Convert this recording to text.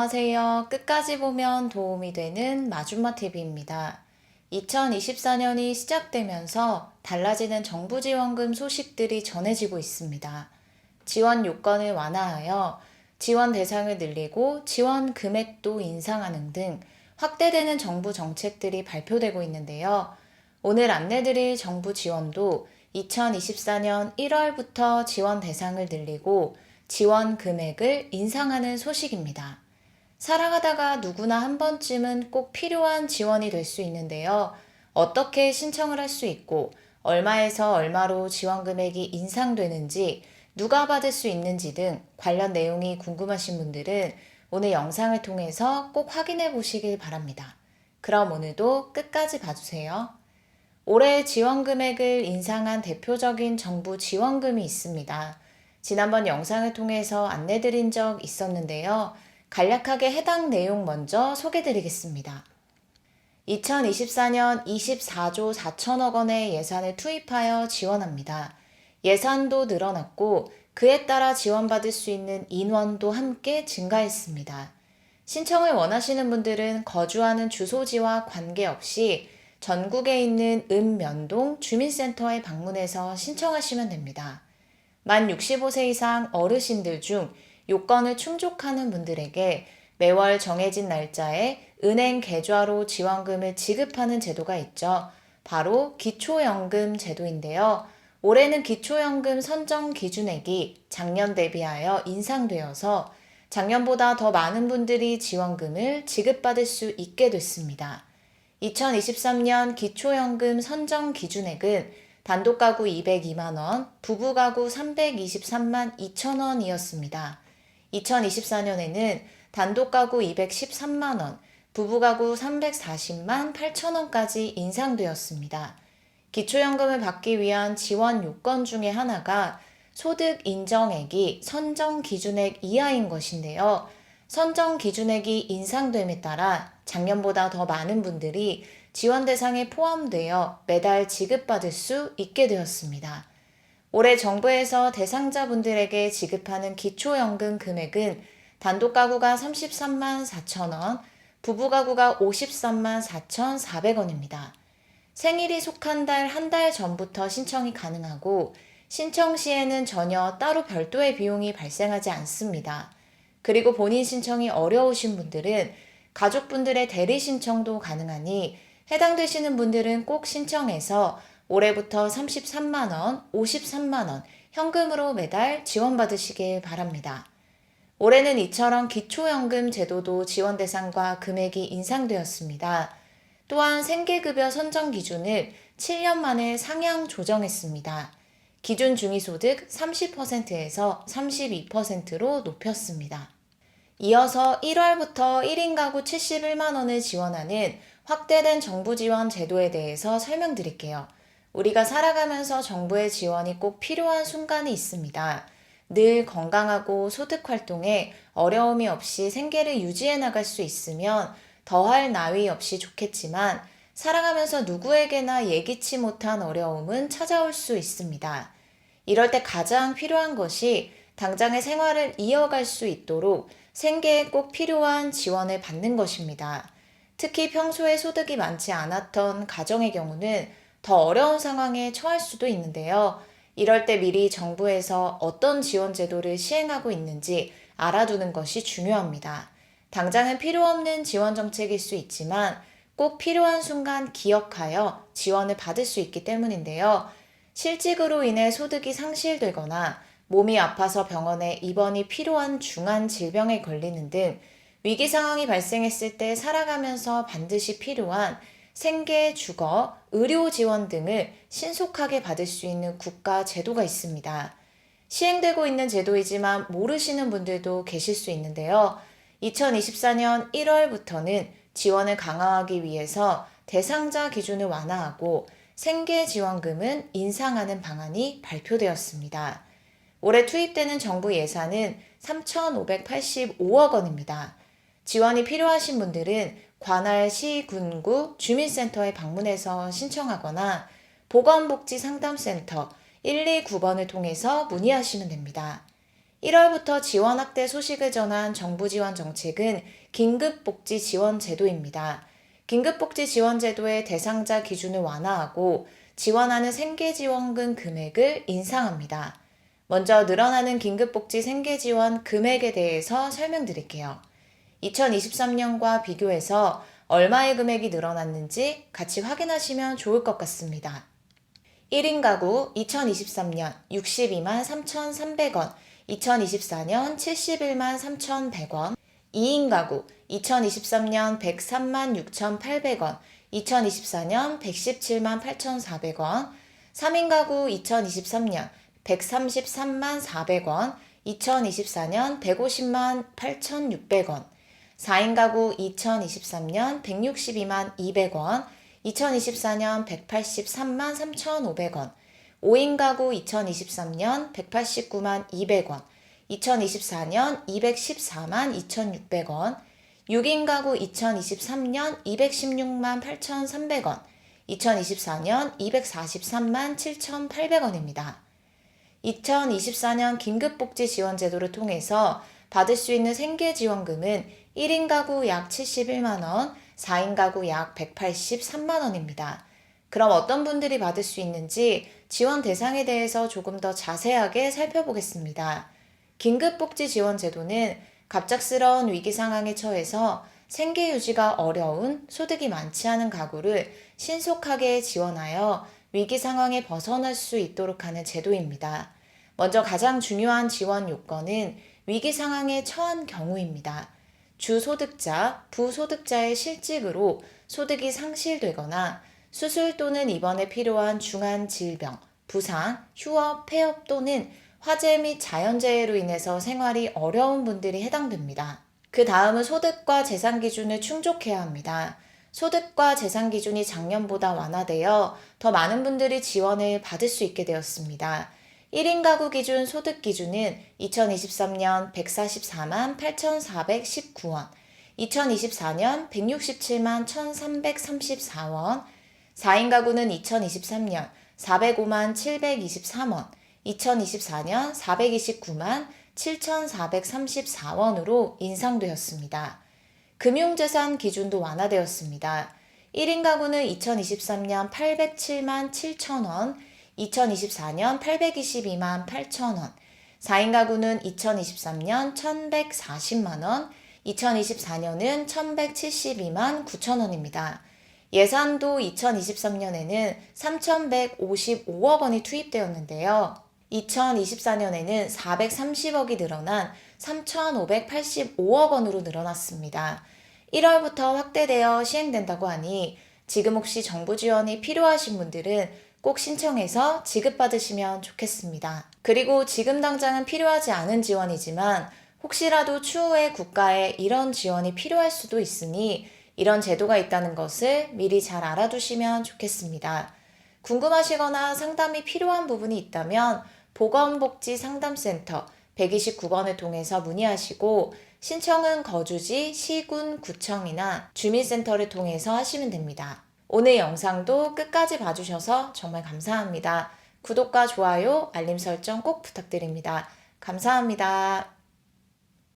안녕하세요. 끝까지 보면 도움이 되는 마준마TV입니다. 2024년이 시작되면서 달라지는 정부 지원금 소식들이 전해지고 있습니다. 지원 요건을 완화하여 지원 대상을 늘리고 지원 금액도 인상하는 등 확대되는 정부 정책들이 발표되고 있는데요. 오늘 안내드릴 정부 지원도 2024년 1월부터 지원 대상을 늘리고 지원 금액을 인상하는 소식입니다. 살아가다가 누구나 한 번쯤은 꼭 필요한 지원이 될 수 있는데요. 어떻게 신청을 할 수 있고 얼마에서 얼마로 지원 금액이 인상되는지, 누가 받을 수 있는지 등 관련 내용이 궁금하신 분들은 오늘 영상을 통해서 꼭 확인해 보시길 바랍니다. 그럼 오늘도 끝까지 봐주세요. 올해 지원 금액을 인상한 대표적인 정부 지원금이 있습니다. 지난번 영상을 통해서 안내드린 적 있었는데요. 간략하게 해당 내용 먼저 소개드리겠습니다. 2024년 24조 4천억 원의 예산을 투입하여 지원합니다. 예산도 늘어났고 그에 따라 지원받을 수 있는 인원도 함께 증가했습니다. 신청을 원하시는 분들은 거주하는 주소지와 관계없이 전국에 있는 읍면동 주민센터에 방문해서 신청하시면 됩니다. 만 65세 이상 어르신들 중 요건을 충족하는 분들에게 매월 정해진 날짜에 은행 계좌로 지원금을 지급하는 제도가 있죠. 바로 기초연금 제도인데요. 올해는 기초연금 선정 기준액이 작년 대비하여 인상되어서 작년보다 더 많은 분들이 지원금을 지급받을 수 있게 됐습니다. 2023년 기초연금 선정 기준액은 단독가구 202만원, 부부가구 323만 2천원이었습니다. 2024년에는 단독가구 213만원, 부부가구 340만 8천원까지 인상되었습니다. 기초연금을 받기 위한 지원 요건 중에 하나가 소득 인정액이 선정 기준액 이하인 것인데요. 선정 기준액이 인상됨에 따라 작년보다 더 많은 분들이 지원 대상에 포함되어 매달 지급받을 수 있게 되었습니다. 올해 정부에서 대상자분들에게 지급하는 기초연금 금액은 단독가구가 33만 4천원, 부부가구가 53만 4,400원입니다. 생일이 속한 달 한 달 전부터 신청이 가능하고 신청 시에는 전혀 따로 별도의 비용이 발생하지 않습니다. 그리고 본인 신청이 어려우신 분들은 가족분들의 대리 신청도 가능하니 해당되시는 분들은 꼭 신청해서 올해부터 33만원, 53만원 현금으로 매달 지원받으시길 바랍니다. 올해는 이처럼 기초연금 제도도 지원 대상과 금액이 인상되었습니다. 또한 생계급여 선정 기준을 7년 만에 상향 조정했습니다. 기준 중위소득 30%에서 32%로 높였습니다. 이어서 1월부터 1인 가구 71만 원을 지원하는 확대된 정부 지원 제도에 대해서 설명드릴게요. 우리가 살아가면서 정부의 지원이 꼭 필요한 순간이 있습니다. 늘 건강하고 소득 활동에 어려움이 없이 생계를 유지해 나갈 수 있으면 더할 나위 없이 좋겠지만 살아가면서 누구에게나 예기치 못한 어려움은 찾아올 수 있습니다. 이럴 때 가장 필요한 것이 당장의 생활을 이어갈 수 있도록 생계에 꼭 필요한 지원을 받는 것입니다. 특히 평소에 소득이 많지 않았던 가정의 경우는 더 어려운 상황에 처할 수도 있는데요. 이럴 때 미리 정부에서 어떤 지원 제도를 시행하고 있는지 알아두는 것이 중요합니다. 당장은 필요 없는 지원 정책일 수 있지만 꼭 필요한 순간 기억하여 지원을 받을 수 있기 때문인데요. 실직으로 인해 소득이 상실되거나 몸이 아파서 병원에 입원이 필요한 중한 질병에 걸리는 등 위기 상황이 발생했을 때 살아가면서 반드시 필요한 생계, 주거, 의료 지원 등을 신속하게 받을 수 있는 국가 제도가 있습니다. 시행되고 있는 제도이지만 모르시는 분들도 계실 수 있는데요. 2024년 1월부터는 지원을 강화하기 위해서 대상자 기준을 완화하고 생계지원금은 인상하는 방안이 발표되었습니다. 올해 투입되는 정부 예산은 3,585억 원입니다. 지원이 필요하신 분들은 관할 시, 군구, 주민센터에 방문해서 신청하거나 보건복지상담센터 129번을 통해서 문의하시면 됩니다. 1월부터 지원 확대 소식을 전한 정부 지원 정책은 긴급복지 지원 제도입니다. 긴급복지 지원 제도의 대상자 기준을 완화하고 지원하는 생계지원금 금액을 인상합니다. 먼저 늘어나는 긴급복지 생계지원 금액에 대해서 설명드릴게요. 2023년과 비교해서 얼마의 금액이 늘어났는지 같이 확인하시면 좋을 것 같습니다. 1인 가구 2023년 62만 3,300원, 2024년 71만 3,100원, 2인 가구 2023년 103만 6,800원, 2024년 117만 8,400원, 3인 가구 2023년 133만 400원, 2024년 150만 8,600원, 4인 가구 2023년 162만 200원, 2024년 183만 3,500원, 5인 가구 2023년 189만 200원, 2024년 214만 2,600원, 6인 가구 2023년 216만 8,300원, 2024년 243만 7,800원입니다. 2024년 긴급복지 지원제도를 통해서 받을 수 있는 생계지원금은 1인 가구 약 71만원, 4인 가구 약 183만원입니다. 그럼 어떤 분들이 받을 수 있는지 지원 대상에 대해서 조금 더 자세하게 살펴보겠습니다. 긴급복지 지원제도는 갑작스러운 위기 상황에 처해서 생계 유지가 어려운 소득이 많지 않은 가구를 신속하게 지원하여 위기 상황에 벗어날 수 있도록 하는 제도입니다. 먼저 가장 중요한 지원 요건은 위기 상황에 처한 경우입니다. 주소득자, 부소득자의 실직으로 소득이 상실되거나 수술 또는 입원에 필요한 중한 질병, 부상, 휴업, 폐업 또는 화재 및 자연재해로 인해서 생활이 어려운 분들이 해당됩니다. 그 다음은 소득과 재산 기준을 충족해야 합니다. 소득과 재산 기준이 작년보다 완화되어 더 많은 분들이 지원을 받을 수 있게 되었습니다. 1인 가구 기준 소득 기준은 2023년 144만 8,419원, 2024년 167만 1,334원, 4인 가구는 2023년 405만 723원, 2024년 429만 7,434원으로 인상되었습니다. 금융재산 기준도 완화되었습니다. 1인 가구는 2023년 807만 7천원, 2024년 822만 8천원, 4인 가구는 2023년 1140만원, 2024년은 1172만 9천원입니다. 예산도 2023년에는 3,155억 원이 투입되었는데요. 2024년에는 430억이 늘어난 3,585억 원으로 늘어났습니다. 1월부터 확대되어 시행된다고 하니 지금 혹시 정부 지원이 필요하신 분들은 꼭 신청해서 지급받으시면 좋겠습니다. 그리고 지금 당장은 필요하지 않은 지원이지만 혹시라도 추후에 국가에 이런 지원이 필요할 수도 있으니 이런 제도가 있다는 것을 미리 잘 알아두시면 좋겠습니다. 궁금하시거나 상담이 필요한 부분이 있다면 보건복지상담센터 129번을 통해서 문의하시고 신청은 거주지, 시군, 구청이나 주민센터를 통해서 하시면 됩니다. 오늘 영상도 끝까지 봐주셔서 정말 감사합니다. 구독과 좋아요, 알림 설정 꼭 부탁드립니다. 감사합니다.